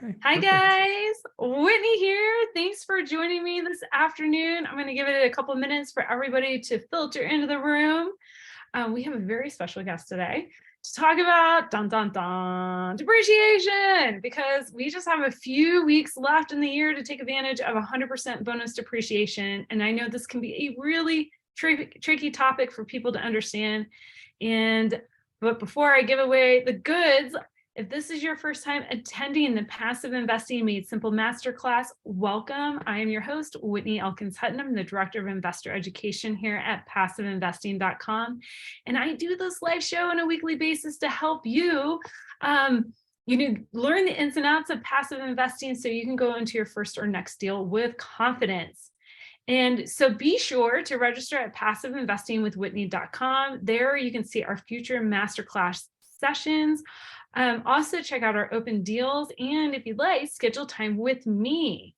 Okay. Hi Perfect. guys, Whitney here. Thanks for joining me this afternoon. I'm going to give it a couple minutes for everybody to filter into the room. We have a very special guest today to talk about depreciation, because we just have a few weeks left in the year to take advantage of 100% bonus depreciation. And I know this can be a really tricky topic for people to understand. But before I give away the goods, if this is your first time attending the Passive Investing Made Simple Masterclass, welcome. I am your host, Whitney Elkins-Hutten. I'm the Director of Investor Education here at PassiveInvesting.com. And I do this live show on a weekly basis to help you, learn the ins and outs of passive investing so you can go into your first or next deal with confidence. And so be sure to register at PassiveInvestingWithWhitney.com. There you can see our future masterclass sessions. Also check out our open deals, and if you'd like, schedule time with me.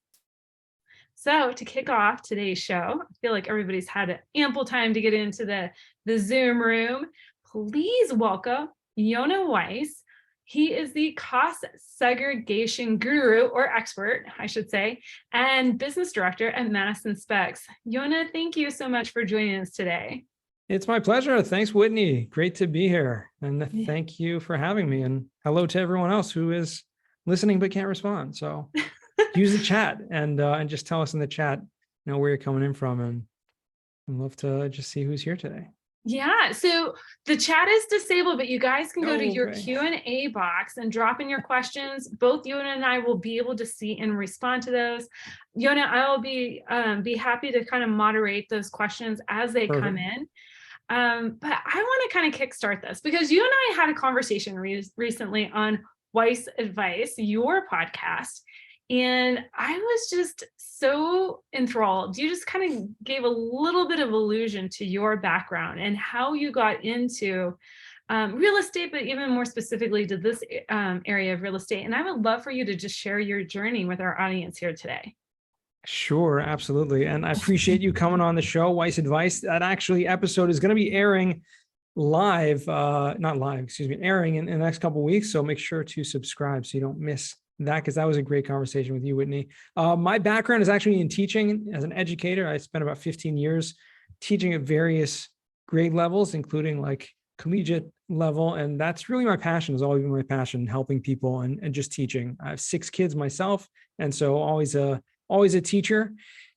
So to kick off today's show, I feel like everybody's had ample time to get into the Zoom room. Please welcome Yonah Weiss. He is the cost segregation guru, or expert, I should say, and business director at Madison Specs. Yonah, thank you so much for joining us today. It's my pleasure. Thanks, Whitney. Great to be here. And thank you for having me. And hello to everyone else who is listening but can't respond. So use the chat and just tell us in the chat, where you're coming in from. And I'd love to just see who's here today. Yeah, so the chat is disabled, but you guys can go to your Q&A box and drop in your questions. Both Yonah and I will be able to see and respond to those. Yonah, I'll be happy to kind of moderate those questions as they come in. But I want to kind of kickstart this because you and I had a conversation recently on Weiss Advice, your podcast, and I was just so enthralled. You just kind of gave a little bit of allusion to your background and how you got into real estate, but even more specifically to this area of real estate. And I would love for you to just share your journey with our audience here today. Sure, absolutely. And I appreciate you coming on the show, Weiss Advice. That actually episode is going to be airing airing in the next couple of weeks. So make sure to subscribe so you don't miss that, because that was a great conversation with you, Whitney. My background is actually in teaching as an educator. I spent about 15 years teaching at various grade levels, including like collegiate level. And that's really my passion, has always been my passion, helping people and just teaching. I have 6 kids myself. And so always a teacher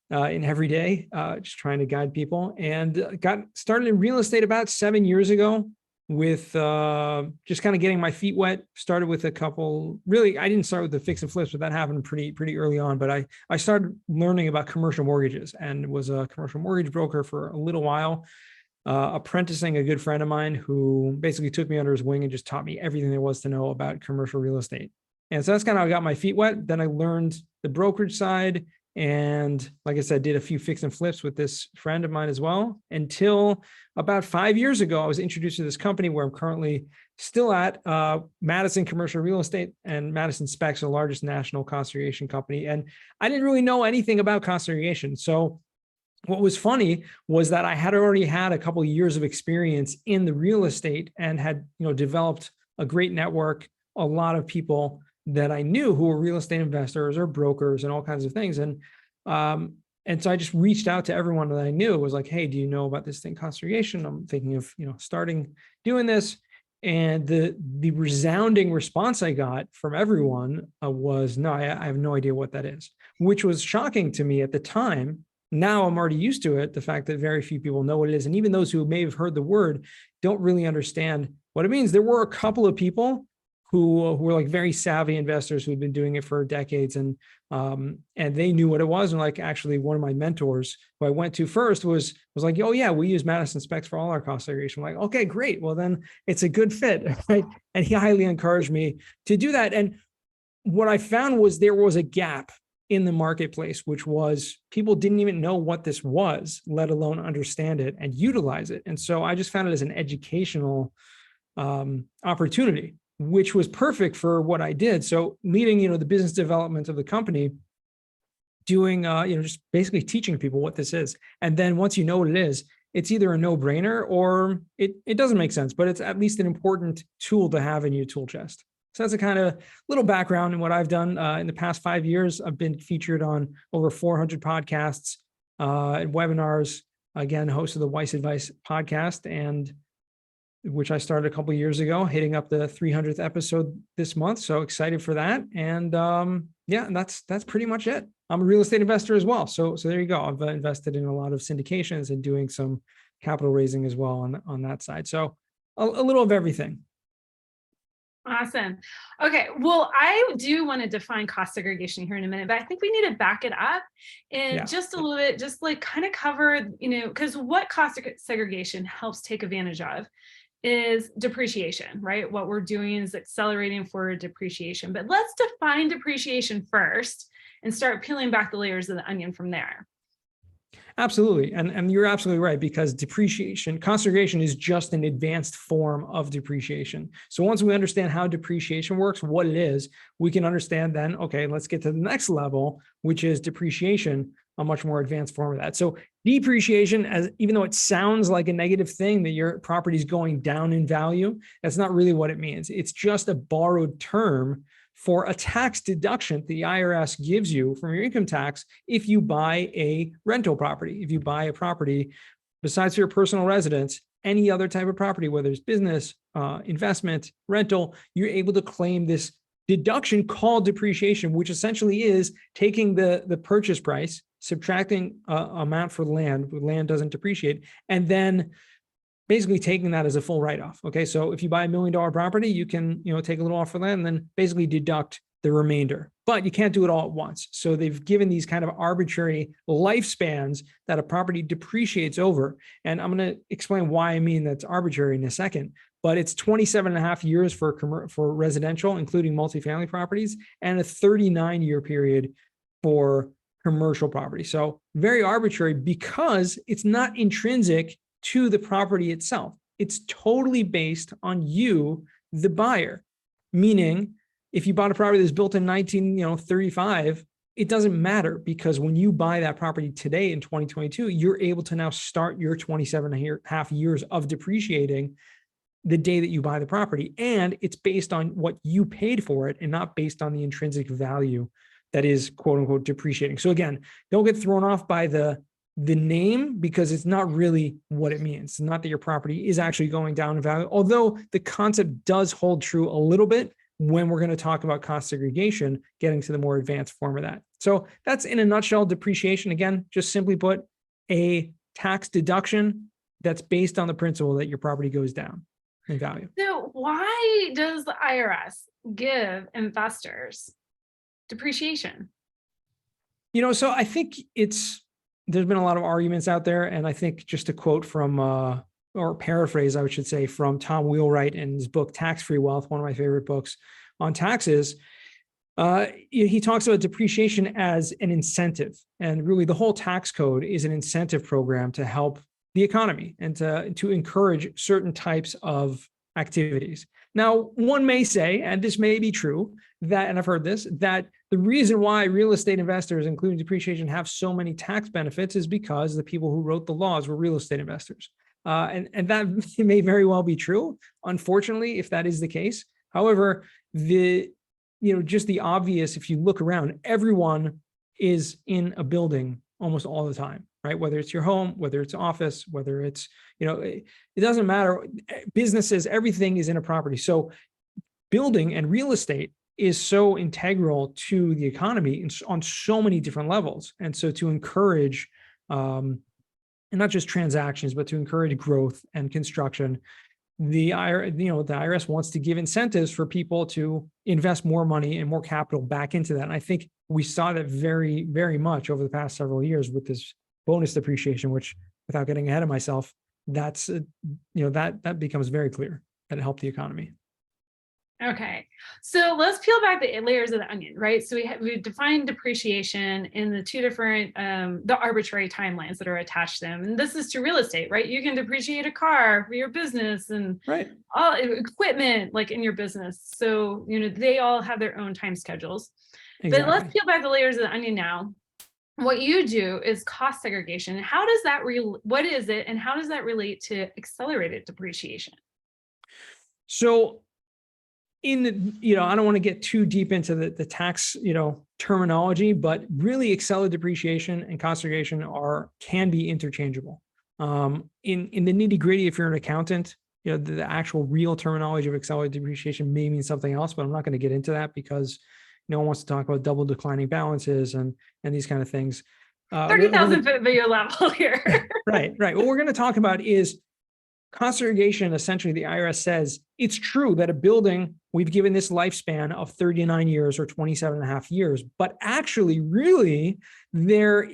in every day, just trying to guide people, and got started in real estate about 7 years ago with just kind of getting my feet wet. Started with a couple, really, I didn't start with the fix and flips, but that happened pretty early on. But I started learning about commercial mortgages and was a commercial mortgage broker for a little while, apprenticing a good friend of mine who basically took me under his wing and just taught me everything there was to know about commercial real estate. And so that's kind of how I got my feet wet. Then I learned the brokerage side. And like I said, did a few fix and flips with this friend of mine as well, until about 5 years ago, I was introduced to this company where I'm currently still at, Madison Commercial Real Estate, and Madison Specs, the largest national cost segregation company. And I didn't really know anything about cost segregation. So what was funny was that I had already had a couple of years of experience in the real estate and had, developed a great network, a lot of people that I knew who were real estate investors or brokers and all kinds of things. And so I just reached out to everyone that I knew. It was like, hey, do you know about this thing, cost segregation? I'm thinking of, starting doing this. And the resounding response I got from everyone was, no, I have no idea what that is, which was shocking to me at the time. Now I'm already used to it, the fact that very few people know what it is. And even those who may have heard the word don't really understand what it means. There were a couple of people who were like very savvy investors who had been doing it for decades, and they knew what it was. And like, actually, one of my mentors who I went to first was like, oh yeah, we use Madison Specs for all our cost segregation. I'm like, okay, great. Well, then it's a good fit, right? And he highly encouraged me to do that. And what I found was there was a gap in the marketplace, which was people didn't even know what this was, let alone understand it and utilize it. And so I just found it as an educational opportunity, which was perfect for what I did. So leading, the business development of the company, doing, just basically teaching people what this is. And then once you know what it is, it's either a no-brainer or it doesn't make sense, but it's at least an important tool to have in your tool chest. So that's a kind of little background in what I've done in the past 5 years. I've been featured on over 400 podcasts and webinars. Again, host of the Weiss Advice podcast, and which I started a couple of years ago, hitting up the 300th episode this month. So excited for that. And yeah, and that's pretty much it. I'm a real estate investor as well. So there you go. I've invested in a lot of syndications and doing some capital raising as well on that side. So a little of everything. Awesome. Okay. Well, I do want to define cost segregation here in a minute, but I think we need to back it up and just a little bit, just like kind of cover, because what cost segregation helps take advantage of is depreciation, right? What we're doing is accelerating for depreciation, but let's define depreciation first and start peeling back the layers of the onion from there. Absolutely. And you're absolutely right, because depreciation, cost segregation is just an advanced form of depreciation. So once we understand how depreciation works, what it is, we can understand then, okay, let's get to the next level, which is depreciation, a much more advanced form of that. So depreciation, as even though it sounds like a negative thing that your property is going down in value, that's not really what it means. It's just a borrowed term for a tax deduction the IRS gives you from your income tax if you buy a rental property. If you buy a property besides your personal residence, any other type of property, whether it's business, investment, rental, you're able to claim this deduction called depreciation, which essentially is taking the purchase price, subtracting amount for land, land doesn't depreciate, and then basically taking that as a full write-off. Okay, so if you buy $1 million property, you can take a little off for land and then basically deduct the remainder, but you can't do it all at once. So they've given these kind of arbitrary lifespans that a property depreciates over. And I'm going to explain why I mean that's arbitrary in a second, but it's 27 and a half years for residential, including multifamily properties, and a 39-year period for commercial property. So very arbitrary because it's not intrinsic to the property itself. It's totally based on you, the buyer. Meaning, if you bought a property that's built in 1935, it doesn't matter, because when you buy that property today in 2022, you're able to now start your 27 and a half years of depreciating the day that you buy the property. And it's based on what you paid for it and not based on the intrinsic value that is quote unquote depreciating. So again, don't get thrown off by the name, because it's not really what it means. It's not that your property is actually going down in value, although the concept does hold true a little bit when we're going to talk about cost segregation, getting to the more advanced form of that. So that's in a nutshell depreciation. Again, just simply put, a tax deduction that's based on the principle that your property goes down in value. So why does the IRS give investors depreciation? So I think there's been a lot of arguments out there. And I think just a quote from, or paraphrase, I should say, from Tom Wheelwright in his book, Tax-Free Wealth, one of my favorite books on taxes. He talks about depreciation as an incentive. And really the whole tax code is an incentive program to help the economy and to encourage certain types of activities. Now, one may say, and this may be true, that, and I've heard this, that the reason why real estate investors, including depreciation, have so many tax benefits is because the people who wrote the laws were real estate investors. And that may very well be true, unfortunately, if that is the case. However, just the obvious, if you look around, everyone is in a building almost all the time, right? Whether it's your home, whether it's office, whether it's, it doesn't matter. Businesses, everything is in a property. So building and real estate is so integral to the economy on so many different levels. And so to encourage, and not just transactions, but to encourage growth and construction, the IRS wants to give incentives for people to invest more money and more capital back into that. And I think we saw that very, very much over the past several years with this bonus depreciation, which, without getting ahead of myself, that's that becomes very clear that it helped the economy. Okay, so let's peel back the layers of the onion, right? So we've defined depreciation in the two different, the arbitrary timelines that are attached to them. And this is to real estate, right? You can depreciate a car for your business and all equipment like in your business. So, they all have their own time schedules. Exactly. But let's peel back the layers of the onion now. What you do is cost segregation. How does that, what is it? And how does that relate to accelerated depreciation? So I don't want to get too deep into the tax, terminology, but really accelerated depreciation and cost segregation can be interchangeable. In the nitty gritty, if you're an accountant, the actual real terminology of accelerated depreciation may mean something else, but I'm not going to get into that because no one wants to talk about double declining balances and these kind of things. 30,000 foot video level here. Right. What we're going to talk about is cost segregation. Essentially, the IRS says it's true that a building, we've given this lifespan of 39 years or 27 and a half years, but actually, really, there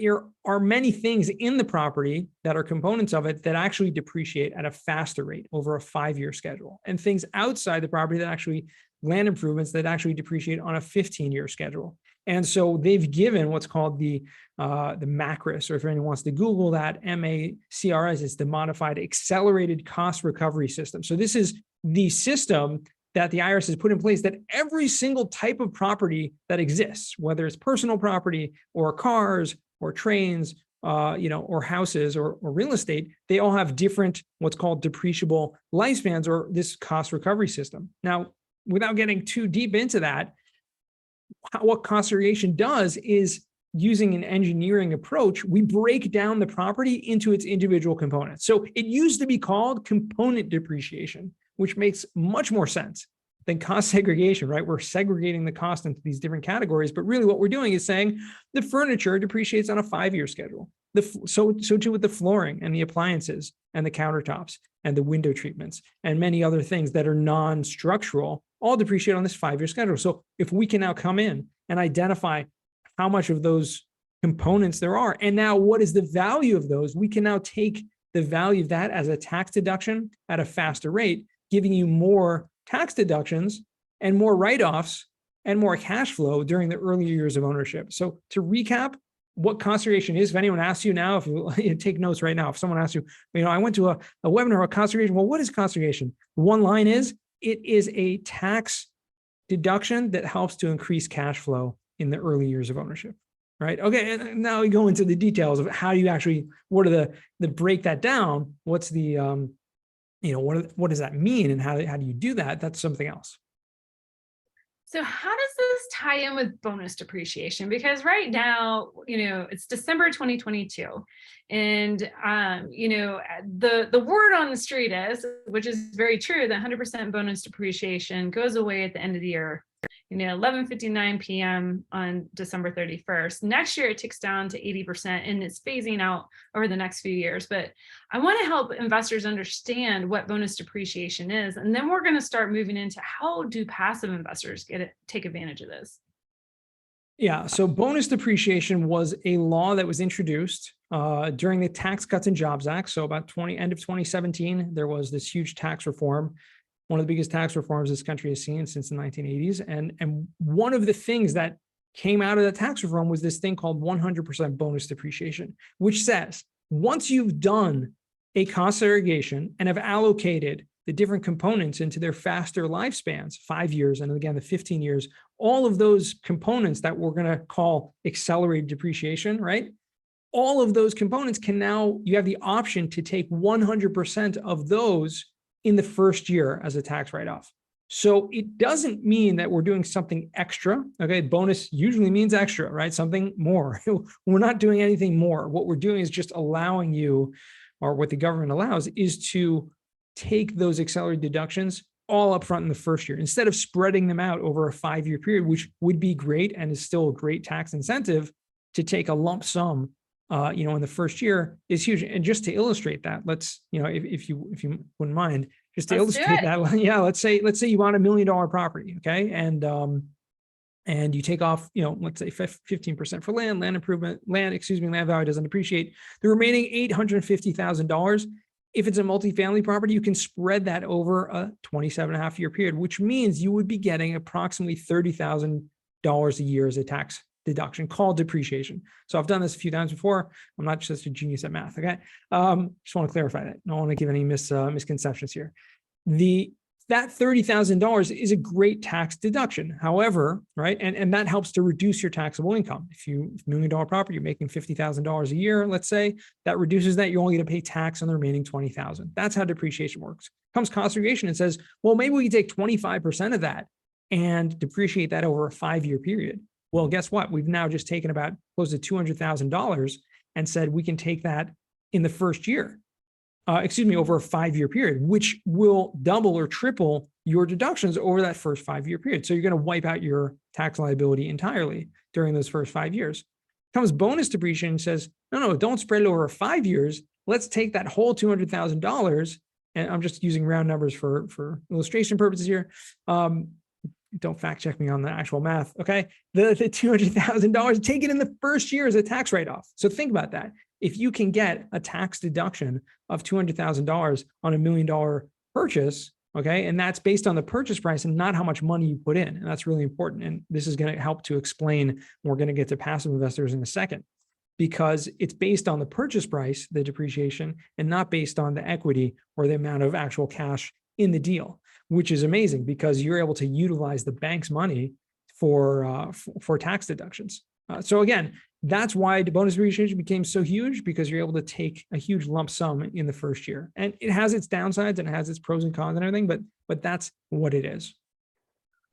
are many things in the property that are components of it that actually depreciate at a faster rate over a 5-year schedule, and things outside the property that actually land improvements that actually depreciate on a 15-year schedule. And so they've given what's called the MACRS, or if anyone wants to Google that, MACRS, is the Modified Accelerated Cost Recovery System. So this is the system that the IRS has put in place that every single type of property that exists, whether it's personal property or cars or trains, or houses or real estate, they all have different what's called depreciable lifespans, or this cost recovery system. Now, without getting too deep into that, what cost segregation does is, using an engineering approach, we break down the property into its individual components. So it used to be called component depreciation, which makes much more sense than cost segregation, right? We're segregating the cost into these different categories, but really what we're doing is saying the furniture depreciates on a 5-year schedule. So too with the flooring and the appliances and the countertops and the window treatments and many other things that are non-structural all depreciate on this 5-year schedule. So if we can now come in and identify how much of those components there are, and now what is the value of those, we can now take the value of that as a tax deduction at a faster rate, giving you more tax deductions and more write-offs and more cash flow during the early years of ownership. So to recap, what cost segregation is, if anyone asks you now, if you take notes right now, if someone asks you, I went to a webinar on cost segregation, well, what is cost segregation? One line is, it is a tax deduction that helps to increase cash flow in the early years of ownership, right? Okay, and now we go into the details of how you actually, what are the break that down? What's the, what does that mean, and how do you do that? That's something else. So how does this tie in with bonus depreciation? Because right now, it's December 2022, and the word on the street is, which is very true, that 100% bonus depreciation goes away at the end of the year. 11:59 p.m. on December 31st. Next year, it ticks down to 80%, and it's phasing out over the next few years. But I want to help investors understand what bonus depreciation is, and then we're going to start moving into how do passive investors take advantage of this. Yeah, so bonus depreciation was a law that was introduced during the Tax Cuts and Jobs Act. So about end of 2017, there was this huge tax reform. One of the biggest tax reforms this country has seen since the 1980s. And one of the things that came out of the tax reform was this thing called 100% bonus depreciation, which says once you've done a cost segregation and have allocated the different components into their faster lifespans, 5 years, and again, the 15 years, all of those components that we're going to call accelerated depreciation, right? All of those components you have the option to take 100% of those in the first year as a tax write-off. So it doesn't mean that we're doing something extra. Okay, bonus usually means extra, right? Something more. We're not doing anything more. What we're doing is just allowing you, or what the government allows, is to take those accelerated deductions all up front in the first year, instead of spreading them out over a 5-year period, which would be great and is still a great tax incentive. To take a lump sum in the first year is huge. And just to illustrate that, let's, if you wouldn't mind, just to illustrate that, yeah, let's say you want $1 million property, okay, and you take off, let's say 15% for land improvement, land value doesn't appreciate. The remaining $850,000, if it's a multifamily property, you can spread that over a 27.5-year period, which means you would be getting approximately $30,000 a year as a tax deduction called depreciation. So I've done this a few times before. I'm not just a genius at math. Okay. Just want to clarify that. I don't want to give any misconceptions here. That $30,000 is a great tax deduction. However, right. And that helps to reduce your taxable income. If $1 million property, you're making $50,000 a year, let's say, that reduces that. You're only going to pay tax on the remaining $20,000. That's how depreciation works. Comes cost segregation and says, well, maybe we can take 25% of that and depreciate that over a 5-year period. Well, guess what? We've now just taken about close to $200,000 and said we can take that in the first year, over a 5-year period, which will double or triple your deductions over that first 5-year period. So you're going to wipe out your tax liability entirely during those first 5 years. Comes bonus depreciation and says, no, don't spread it over 5 years. Let's take that whole $200,000, and I'm just using round numbers for illustration purposes here. Don't fact check me on the actual math. Okay. The $200,000, take it in the first year as a tax write-off. So think about that. If you can get a tax deduction of $200,000 on $1 million purchase, okay, and that's based on the purchase price and not how much money you put in. And that's really important. And this is going to help to explain, we're going to get to passive investors in a second, because it's based on the purchase price, the depreciation, and not based on the equity or the amount of actual cash in the deal, which is amazing because you're able to utilize the bank's money for tax deductions. So again, that's why the bonus depreciation became so huge, because you're able to take a huge lump sum in the first year. And it has its downsides and it has its pros and cons and everything, but that's what it is.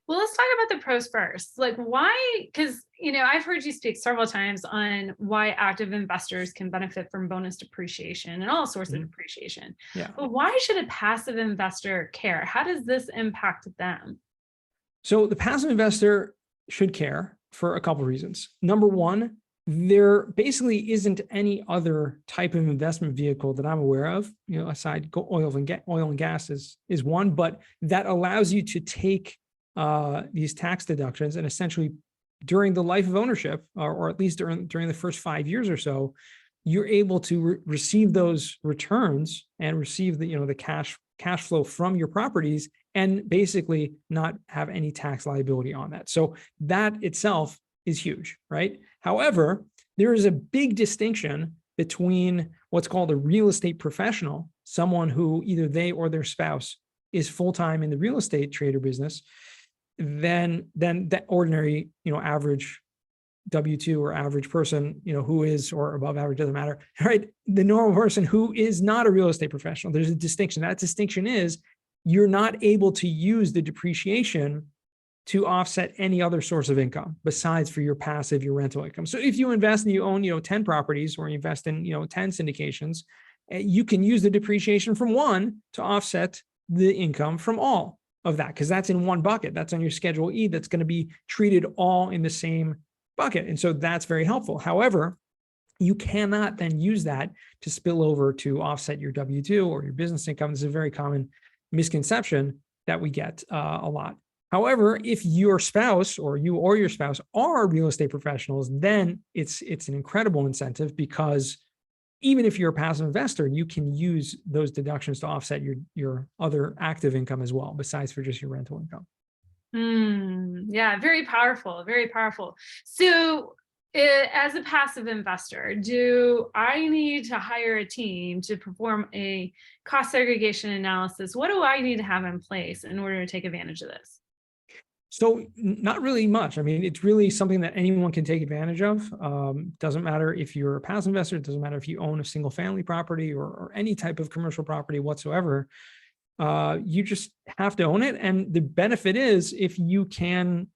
Well, let's talk about the pros first. Like why, because, I've heard you speak several times on why active investors can benefit from bonus depreciation and all sorts of depreciation. Yeah. But why should a passive investor care? How does this impact them? So the passive investor should care for a couple of reasons. Number one, there basically isn't any other type of investment vehicle that I'm aware of, aside oil and gas is one, but that allows you to take these tax deductions and essentially during the life of ownership, or at least during the first 5 years or so, you're able to receive those returns and receive the cash flow from your properties and basically not have any tax liability on that. So that itself is huge, right? However, there is a big distinction between what's called a real estate professional, someone who either they or their spouse is full-time in the real estate trader business, than that ordinary, average W-2 or average person, who is, or above average, doesn't matter, right? The normal person who is not a real estate professional. There's a distinction. That distinction is you're not able to use the depreciation to offset any other source of income besides for your passive, your rental income. So if you invest and you own, 10 properties, or you invest in, 10 syndications, you can use the depreciation from one to offset the income from all of that, because that's in one bucket. That's on your Schedule E. That's going to be treated all in the same bucket. And so that's very helpful. However, you cannot then use that to spill over to offset your W-2 or your business income. This is a very common misconception that we get a lot. However, if your spouse or your spouse are real estate professionals, then it's an incredible incentive, because even if you're a passive investor, you can use those deductions to offset your other active income as well, besides for just your rental income. Yeah, very powerful, very powerful. So as a passive investor, do I need to hire a team to perform a cost segregation analysis? What do I need to have in place in order to take advantage of this? So not really much. I mean, it's really something that anyone can take advantage of. Doesn't matter if you're a passive investor. It doesn't matter if you own a single family property or any type of commercial property whatsoever. You just have to own it. And the benefit is if you can,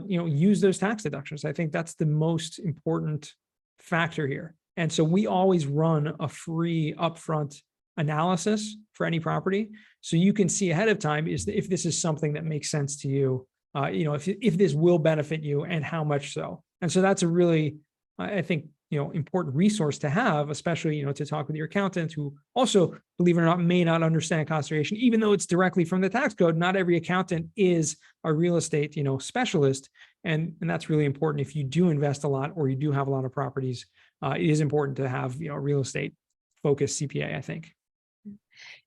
use those tax deductions. I think that's the most important factor here. And so we always run a free upfront analysis for any property. So you can see ahead of time if this is something that makes sense to you. If this will benefit you and how much so. And so that's a really, I think, important resource to have, especially, to talk with your accountant, who also, believe it or not, may not understand cost segregation, even though it's directly from the tax code. Not every accountant is a real estate, specialist. And that's really important. If you do invest a lot or you do have a lot of properties, it is important to have, a real estate focused CPA, I think.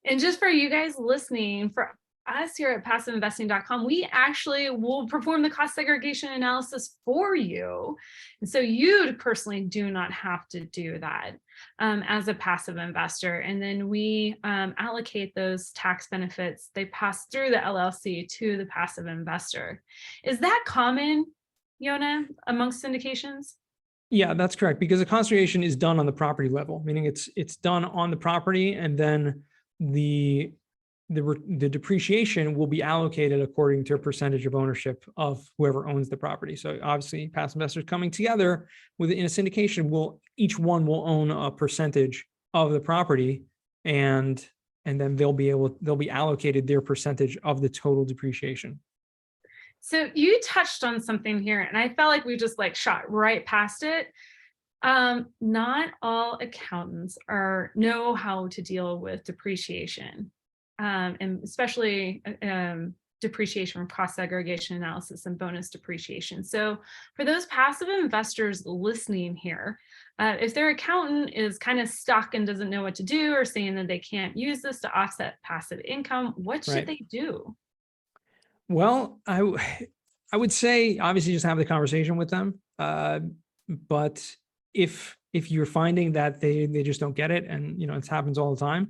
And just for you guys listening, for us here at passiveinvesting.com, we actually will perform the cost segregation analysis for you. And so you personally do not have to do that as a passive investor. And then we allocate those tax benefits. They pass through the LLC to the passive investor. Is that common, Yonah, amongst syndications? Yeah, that's correct. Because the cost segregation is done on the property level, meaning it's done on the property, and then the the depreciation will be allocated according to a percentage of ownership of whoever owns the property. So obviously, past investors coming together in a syndication each one will own a percentage of the property, and then they'll be allocated their percentage of the total depreciation. So you touched on something here, and I felt like we just like shot right past it. Not all accountants know how to deal with depreciation, and especially depreciation from cost segregation analysis and bonus depreciation. So for those passive investors listening here, if their accountant is kind of stuck and doesn't know what to do, or saying that they can't use this to offset passive income, what should they do? Well, I would say obviously just have the conversation with them. But if you're finding that they just don't get it, and it happens all the time,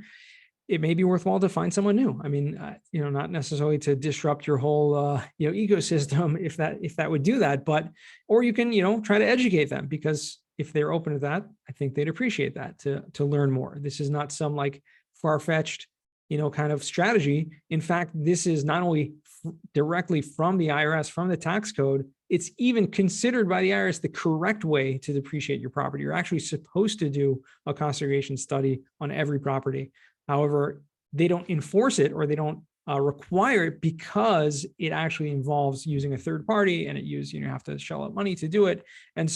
it may be worthwhile to find someone new. I mean, not necessarily to disrupt your whole ecosystem if that would do that, or you can try to educate them, because if they're open to that, I think they'd appreciate that to learn more. This is not some like far-fetched kind of strategy. In fact, this is not only directly from the IRS, from the tax code, it's even considered by the IRS the correct way to depreciate your property. You're actually supposed to do a cost segregation study on every property. However, they don't enforce it, or they don't require it, because it actually involves using a third party, and you have to shell out money to do it. And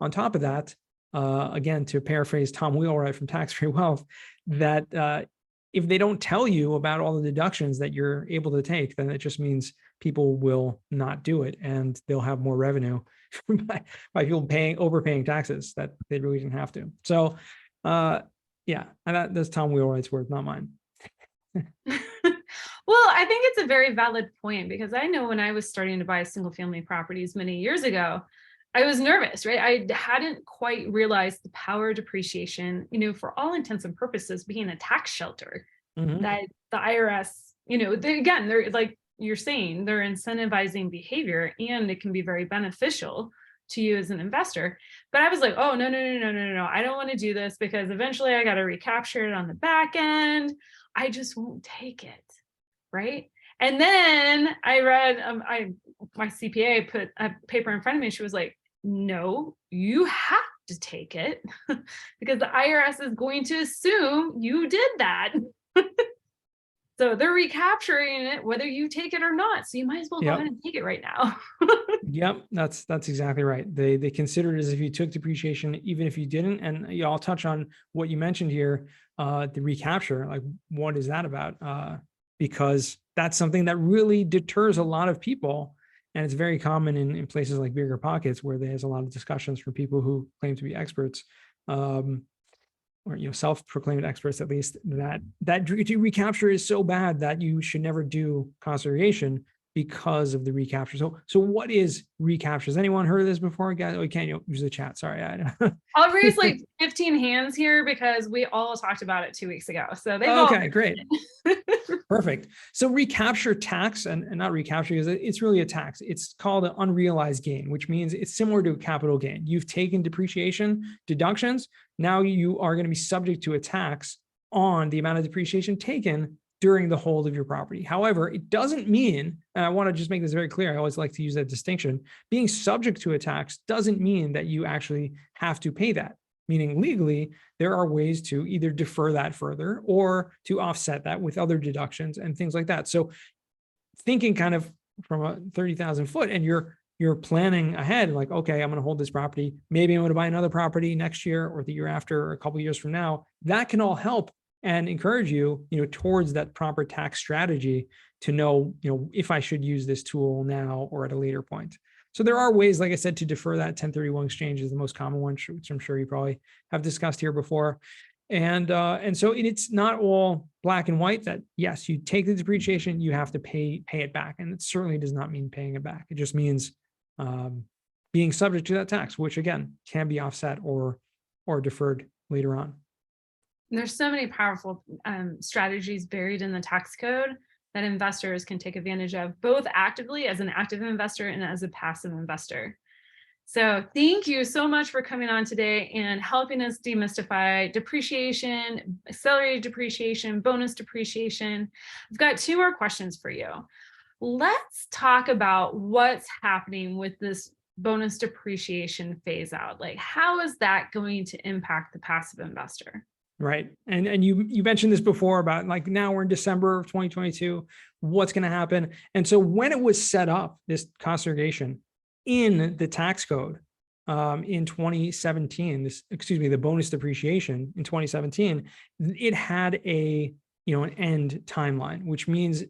on top of that, again, to paraphrase Tom Wheelwright from Tax Free Wealth, that if they don't tell you about all the deductions that you're able to take, then it just means people will not do it, and they'll have more revenue by people overpaying taxes that they really didn't have to. So, yeah, and that's Tom Wheelwright's word, not mine. Well, I think it's a very valid point, because I know when I was starting to buy single family properties many years ago, I was nervous, right? I hadn't quite realized the power of depreciation, for all intents and purposes, being a tax shelter. That the IRS, they're like you're saying, they're incentivizing behavior, and it can be very beneficial to you as an investor. But I was like, oh, no. I don't want to do this, because eventually I got to recapture it on the back end. I just won't take it. Right. And then I read, my CPA put a paper in front of me. She was like, no, you have to take it because the IRS is going to assume you did that. So they're recapturing it whether you take it or not. So you might as well go ahead and take it right now. Yep, that's exactly right. They consider it as if you took depreciation, even if you didn't. And I'll touch on what you mentioned here, the recapture. Like, what is that about? Because that's something that really deters a lot of people. And it's very common in places like Bigger Pockets, where there's a lot of discussions from people who claim to be experts, or self-proclaimed experts, at least, that recapture is so bad that you should never do cost segregation because of the recapture. So what is recapture? Has anyone heard of this before? Guys, we can't use the chat. Sorry. I'll raise like 15 hands here, because we all talked about it 2 weeks ago. So they've okay, great. Perfect. So recapture tax, and not recapture, because it's really a tax. It's called an unrealized gain, which means it's similar to a capital gain. You've taken depreciation deductions. Now you are going to be subject to a tax on the amount of depreciation taken during the hold of your property. However, it doesn't mean, and I want to just make this very clear, I always like to use that distinction, being subject to a tax doesn't mean that you actually have to pay that. Meaning, legally, there are ways to either defer that further or to offset that with other deductions and things like that. So thinking kind of from a 30,000 foot, and you're planning ahead, like, okay, I'm going to hold this property. Maybe I'm going to buy another property next year, or the year after, or a couple of years from now. That can all help and encourage you, towards that proper tax strategy to know, if I should use this tool now or at a later point. So there are ways, like I said, to defer that. 1031 exchange is the most common one, which I'm sure you probably have discussed here before. And so it's not all black and white, that yes, you take the depreciation, you have to pay it back. And it certainly does not mean paying it back. It just means being subject to that tax, which again can be offset or deferred later on. There's so many powerful strategies buried in the tax code that investors can take advantage of, both actively as an active investor and as a passive investor. So thank you so much for coming on today and helping us demystify depreciation, accelerated depreciation, bonus depreciation. I've got 2 more questions for you. Let's talk about what's happening with this bonus depreciation phase out. Like, how is that going to impact the passive investor? Right. And you mentioned this before about like now we're in December of 2022, what's going to happen? And so when it was set up, this cost segregation in the tax code in 2017, the bonus depreciation in 2017, it had an end timeline, which means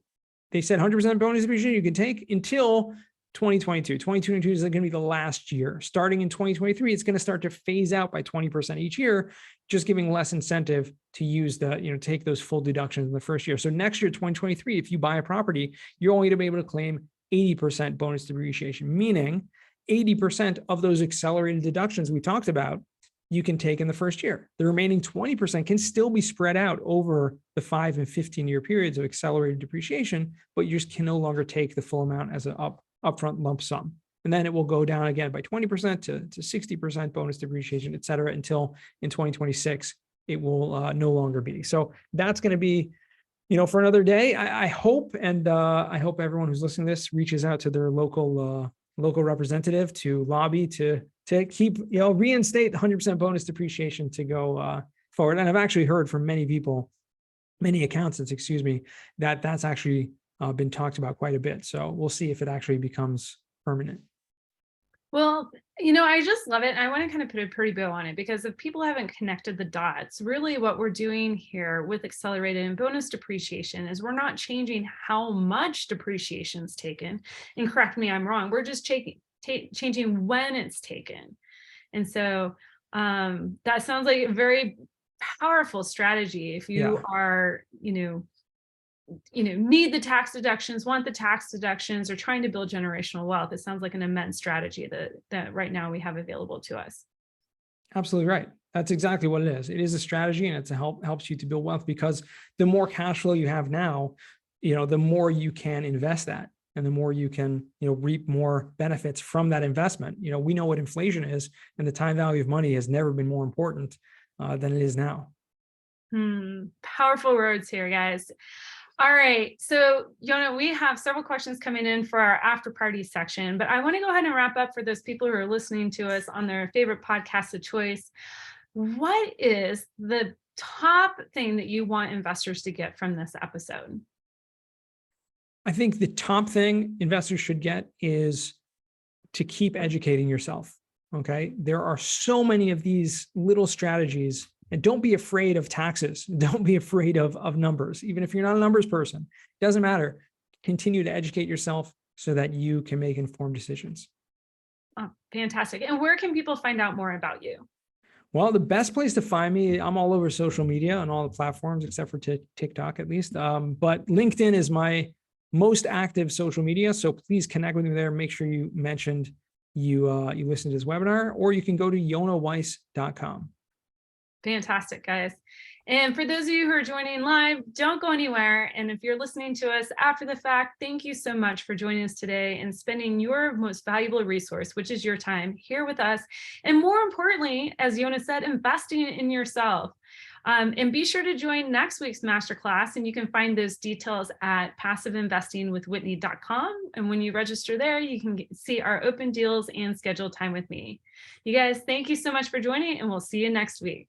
they said 100% bonus depreciation you can take until 2022. 2022 is going to be the last year. Starting in 2023, it's going to start to phase out by 20% each year, just giving less incentive to use take those full deductions in the first year. So next year, 2023, if you buy a property, you're only going to be able to claim 80% bonus depreciation, meaning 80% of those accelerated deductions we talked about, you can take in the first year. The remaining 20% can still be spread out over the 5 and 15-year periods of accelerated depreciation, but you just can no longer take the full amount as an upfront lump sum. And then it will go down again by 20% to 60% bonus depreciation, et cetera, until in 2026, it will no longer be. So that's going to be, for another day. I hope, and I hope everyone who's listening to this reaches out to their local representative to lobby to keep, reinstate 100% bonus depreciation to go forward. And I've actually heard from many people, many accountants, that that's actually been talked about quite a bit. So we'll see if it actually becomes permanent. Well, I just love it. I want to kind of put a pretty bow on it, because if people haven't connected the dots, really what we're doing here with accelerated and bonus depreciation is we're not changing how much depreciation is taken. And correct me, I'm wrong. We're just changing when it's taken. And so that sounds like a very powerful strategy if you are, need the tax deductions, want the tax deductions, or trying to build generational wealth. It sounds like an immense strategy that right now we have available to us. Absolutely right. That's exactly what it is. It is a strategy, and helps you to build wealth, because the more cash flow you have now, the more you can invest that, and the more you can, reap more benefits from that investment. We know what inflation is, and the time value of money has never been more important than it is now. Powerful words here, guys. All right. So, Yonah, we have several questions coming in for our after party section, but I want to go ahead and wrap up for those people who are listening to us on their favorite podcast of choice. What is the top thing that you want investors to get from this episode? I think the top thing investors should get is to keep educating yourself. Okay. There are so many of these little strategies. And don't be afraid of taxes. Don't be afraid of numbers. Even if you're not a numbers person, it doesn't matter. Continue to educate yourself so that you can make informed decisions. Oh, fantastic. And where can people find out more about you? Well, the best place to find me, I'm all over social media on all the platforms except for TikTok, at least. But LinkedIn is my most active social media. So please connect with me there. Make sure you mentioned you listened to this webinar, or you can go to yonahweiss.com. Fantastic, guys. And for those of you who are joining live, don't go anywhere. And if you're listening to us after the fact, thank you so much for joining us today and spending your most valuable resource, which is your time, here with us. And more importantly, as Yonah said, investing in yourself. And be sure to join next week's masterclass. And you can find those details at passiveinvestingwithwhitney.com. And when you register there, you can see our open deals and schedule time with me. You guys, thank you so much for joining, and we'll see you next week.